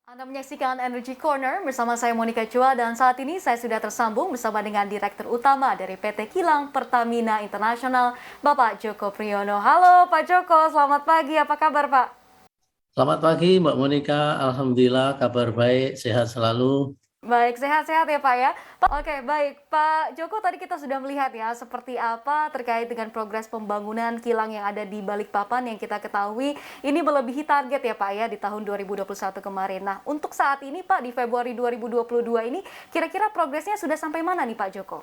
Anda menyaksikan Energy Corner bersama saya Monica Chua dan saat ini saya sudah tersambung bersama dengan Direktur Utama dari PT Kilang Pertamina International, Bapak Joko Priyono. Halo Pak Joko, selamat pagi. Apa kabar Pak? Selamat pagi Mbak Monica, Alhamdulillah kabar baik, sehat selalu. Baik, sehat-sehat ya Pak ya. Oke, baik. Pak Joko, tadi kita sudah melihat ya seperti apa terkait dengan progres pembangunan kilang yang ada di Balikpapan yang kita ketahui ini melebihi target ya Pak ya di tahun 2021 kemarin. Nah, untuk saat ini Pak di Februari 2022 ini kira-kira progresnya sudah sampai mana nih Pak Joko?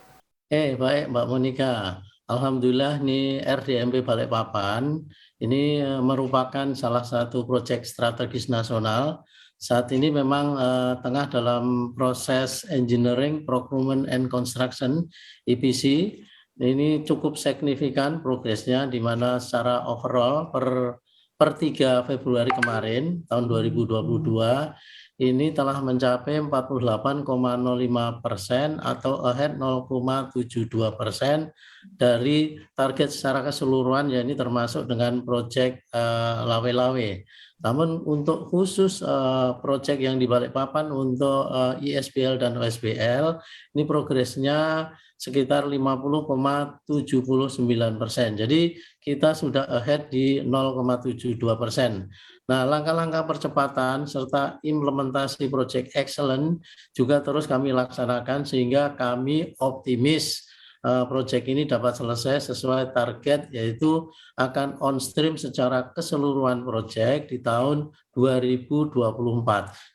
Baik Mbak Monica, Alhamdulillah nih RDMP Balikpapan ini merupakan salah satu proyek strategis nasional. Saat ini memang tengah dalam proses engineering, procurement and construction (EPC). Ini cukup signifikan progresnya di mana secara overall per 3 Februari kemarin tahun 2022 ini telah mencapai 48,05% atau ahead 0,72% dari target secara keseluruhan, ya ini termasuk dengan proyek Lawe-Lawe. Namun untuk khusus proyek yang di Balikpapan untuk ISBL dan OSBL ini progresnya sekitar 50,79%. Jadi kita sudah ahead di 0,72%. Nah, langkah-langkah percepatan serta implementasi Project Excellent juga terus kami laksanakan sehingga kami optimis proyek ini dapat selesai sesuai target, yaitu akan on stream secara keseluruhan proyek di tahun 2024.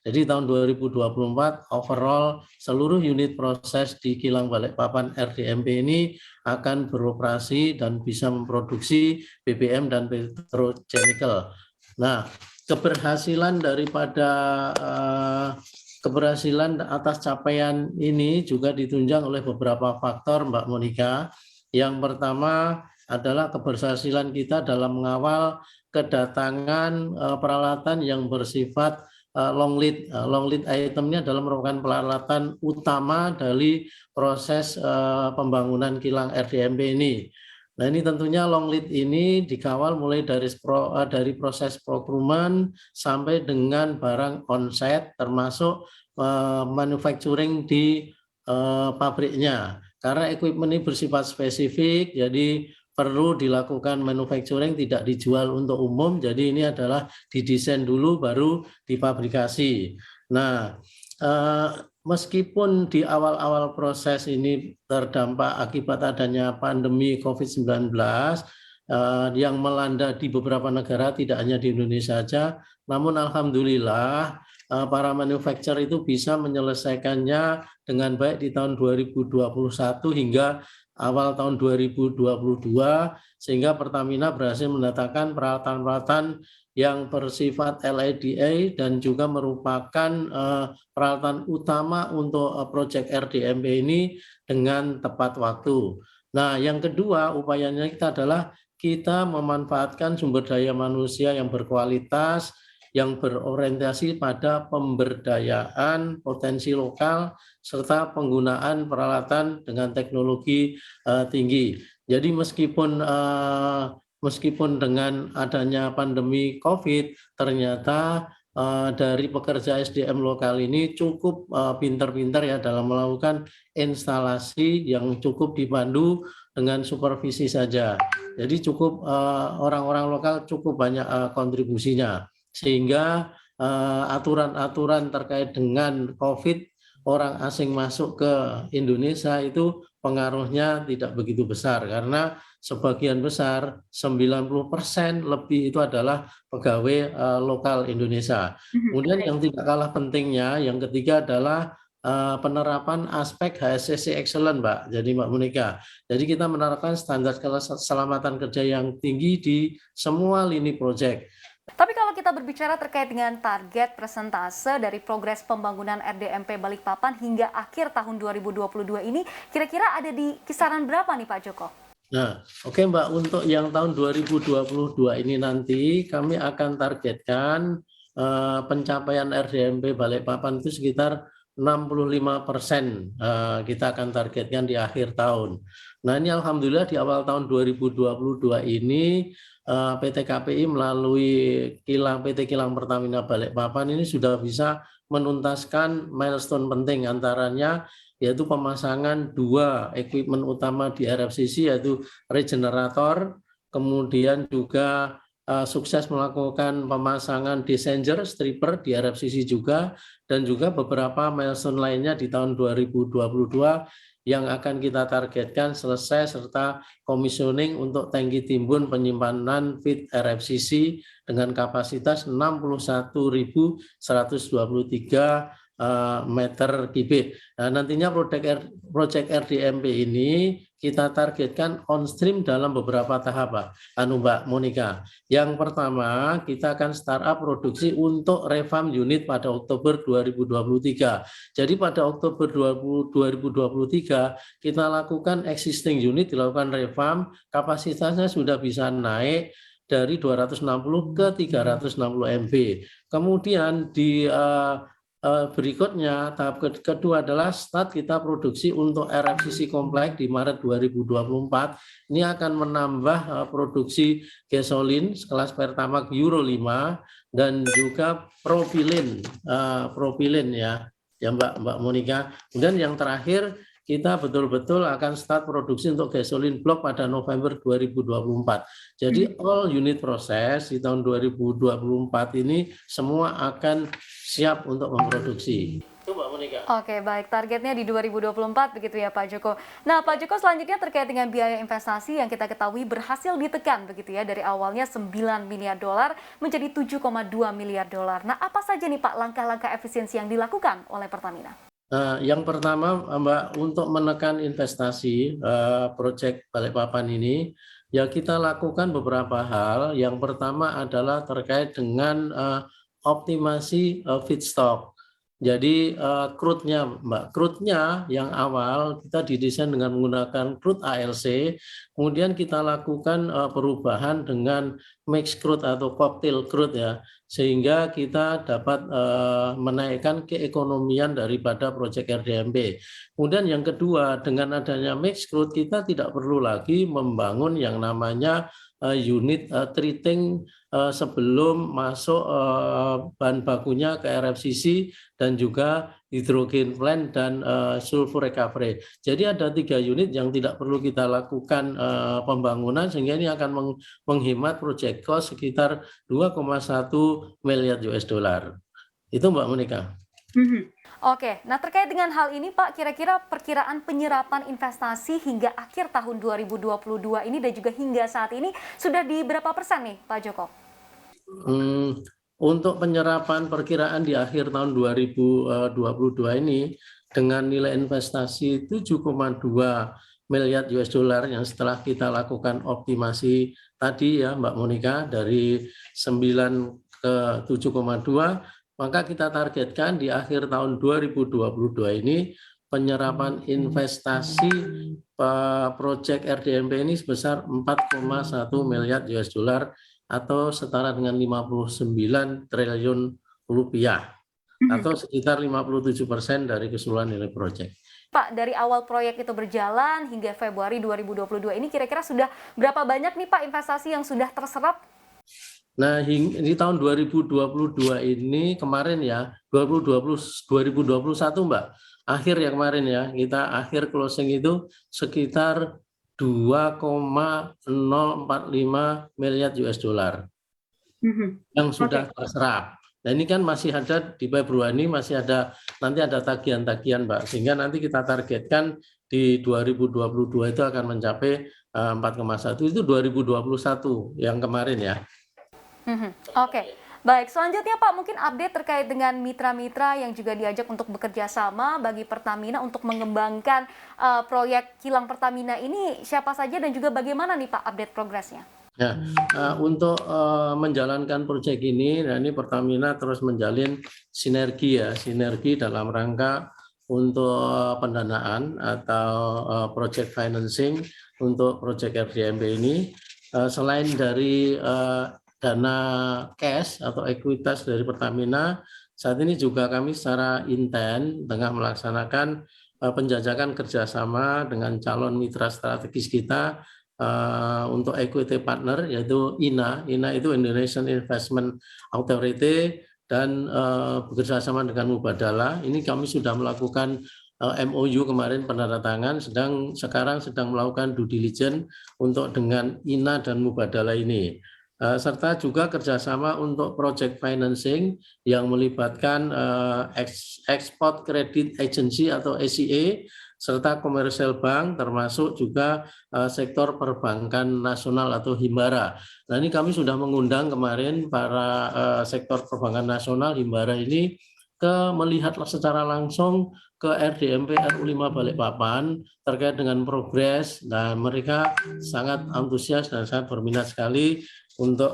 Jadi tahun 2024 overall seluruh unit proses di Kilang Balikpapan RDMP ini akan beroperasi dan bisa memproduksi BBM dan petrochemical. Nah, keberhasilan daripada keberhasilan atas capaian ini juga ditunjang oleh beberapa faktor, Mbak Monica. Yang pertama adalah keberhasilan kita dalam mengawal kedatangan peralatan yang bersifat long lead. Long lead itemnya adalah merupakan peralatan utama dari proses pembangunan kilang RDMP ini. Nah, ini tentunya long lead ini dikawal mulai dari proses procurement sampai dengan barang onsite termasuk manufacturing di pabriknya. Karena equipment ini bersifat spesifik, jadi perlu dilakukan manufacturing, tidak dijual untuk umum. Jadi ini adalah didesain dulu baru dipabrikasi. Nah, meskipun di awal-awal proses ini terdampak akibat adanya pandemi COVID-19 yang melanda di beberapa negara, tidak hanya di Indonesia saja, namun alhamdulillah para manufaktur itu bisa menyelesaikannya dengan baik di tahun 2021 hingga awal tahun 2022, sehingga Pertamina berhasil mendatangkan peralatan-peralatan yang bersifat LADA dan juga merupakan peralatan utama untuk proyek RDMP ini dengan tepat waktu. Nah, yang kedua upayanya kita adalah kita memanfaatkan sumber daya manusia yang berkualitas, yang berorientasi pada pemberdayaan potensi lokal serta penggunaan peralatan dengan teknologi tinggi. Jadi meskipun dengan adanya pandemi COVID, ternyata dari pekerja SDM lokal ini cukup pintar-pintar ya dalam melakukan instalasi yang cukup dipandu dengan supervisi saja. Jadi cukup orang-orang lokal cukup banyak kontribusinya, sehingga aturan-aturan terkait dengan COVID, orang asing masuk ke Indonesia itu pengaruhnya tidak begitu besar karena sebagian besar 90% lebih itu adalah pegawai lokal Indonesia. Kemudian yang tidak kalah pentingnya, yang ketiga adalah penerapan aspek HSCC excellent, Mbak. Jadi Mbak Monica, jadi kita menerapkan standar keselamatan kerja yang tinggi di semua lini proyek. Tapi kalau kita berbicara terkait dengan target persentase dari progres pembangunan RDMP Balikpapan hingga akhir tahun 2022 ini, kira-kira ada di kisaran berapa nih Pak Joko? Nah, oke Mbak, untuk yang tahun 2022 ini nanti kami akan targetkan pencapaian RDMP Balikpapan itu sekitar 65% kita akan targetkan di akhir tahun. Nah, ini alhamdulillah di awal tahun 2022 ini PT KPI melalui PT Kilang Pertamina Balikpapan ini sudah bisa menuntaskan milestone penting, antaranya yaitu pemasangan 2 equipment utama di RFCC, yaitu regenerator, kemudian juga sukses melakukan pemasangan desanger stripper di RFCC juga, dan juga beberapa milestone lainnya di tahun 2022 yang akan kita targetkan selesai serta commissioning untuk tangki timbun penyimpanan feed RFCC dengan kapasitas 61.123 meter kubik. Nah, nantinya proyek RDMP ini kita targetkan on stream dalam beberapa tahap, Mbak Monika. Yang pertama, kita akan startup produksi untuk revamp unit pada Oktober 2023. Jadi pada Oktober 2023 kita lakukan existing unit, dilakukan revamp, kapasitasnya sudah bisa naik dari 260 ke 360 MB. Kemudian di berikutnya, tahap kedua adalah start kita produksi untuk RFCC kompleks di Maret 2024. Ini akan menambah produksi gasolin kelas Pertamax Euro 5 dan juga propilin ya Mbak Monika. Kemudian yang terakhir, kita betul-betul akan start produksi untuk gasolin blok pada November 2024. Jadi all unit proses di tahun 2024 ini semua akan siap untuk memproduksi. Itu Mbak Monika. Oke, baik. Targetnya di 2024 begitu ya Pak Joko. Nah, Pak Joko, selanjutnya terkait dengan biaya investasi yang kita ketahui berhasil ditekan begitu ya, dari awalnya 9 miliar dolar menjadi 7,2 miliar dolar. Nah, apa saja nih Pak langkah-langkah efisiensi yang dilakukan oleh Pertamina? Yang pertama, Mbak, untuk menekan investasi proyek Balikpapan ini, ya kita lakukan beberapa hal. Yang pertama adalah terkait dengan optimasi feedstock. Jadi crude-nya, Mbak, crude-nya yang awal kita didesain dengan menggunakan crude ALC, kemudian kita lakukan perubahan dengan mix crude atau cocktail crude ya, sehingga kita dapat menaikkan keekonomian daripada proyek RDMP. Kemudian yang kedua, dengan adanya mix crude kita tidak perlu lagi membangun yang namanya unit treating sebelum masuk bahan bakunya ke RFCC dan juga hydrogen plant dan sulfur recovery. Jadi ada 3 unit yang tidak perlu kita lakukan pembangunan, sehingga ini akan menghemat project cost sekitar 2,1 miliar US dollar. Itu Mbak Monika. Oke, nah terkait dengan hal ini Pak, kira-kira perkiraan penyerapan investasi hingga akhir tahun 2022 ini dan juga hingga saat ini sudah di berapa persen nih Pak Joko? Untuk penyerapan perkiraan di akhir tahun 2022 ini dengan nilai investasi 7,2 miliar US dollar yang setelah kita lakukan optimasi tadi ya Mbak Monika, dari 9 ke 7,2, maka kita targetkan di akhir tahun 2022 ini penyerapan investasi proyek RDMP ini sebesar 4,1 miliar US dollar atau setara dengan 59 triliun rupiah atau sekitar 57% dari keseluruhan nilai proyek. Pak, dari awal proyek itu berjalan hingga Februari 2022 ini kira-kira sudah berapa banyak nih Pak investasi yang sudah terserap? Nah, di tahun 2022 ini kemarin ya, 2021 Mbak, akhir yang kemarin ya, kita akhir closing itu sekitar 2,045 miliar US dollar yang sudah terserap. Nah, ini kan masih ada di Februari, masih ada nanti ada tagihan-tagihan Mbak, sehingga nanti kita targetkan di 2022 itu akan mencapai 4,1, itu 2021 yang kemarin ya. Oke, baik. Selanjutnya Pak, mungkin update terkait dengan mitra-mitra yang juga diajak untuk bekerja sama bagi Pertamina untuk mengembangkan proyek kilang Pertamina ini, siapa saja dan juga bagaimana nih Pak update progresnya? Ya, untuk menjalankan proyek ini, nah ini Pertamina terus menjalin sinergi dalam rangka untuk pendanaan atau project financing untuk proyek RDMP ini. Selain dari dana cash atau ekuitas dari Pertamina, saat ini juga kami secara intens tengah melaksanakan penjajakan kerjasama dengan calon mitra strategis kita untuk equity partner yaitu INA. INA itu Indonesian Investment Authority dan bekerja sama dengan Mubadala. Ini kami sudah melakukan MOU kemarin penandatangan, sekarang sedang melakukan due diligence untuk dengan INA dan Mubadala ini. Serta juga kerjasama untuk project financing yang melibatkan Export Credit Agency atau ECA, serta komersial bank, termasuk juga sektor perbankan nasional atau Himbara. Nah, ini kami sudah mengundang kemarin para sektor perbankan nasional Himbara ini melihat secara langsung ke RDMP RU5 Balikpapan terkait dengan progres, dan mereka sangat antusias dan sangat berminat sekali untuk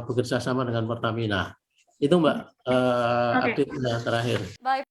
bekerja sama dengan Pertamina. Itu Mbak update-nya terakhir. Baik.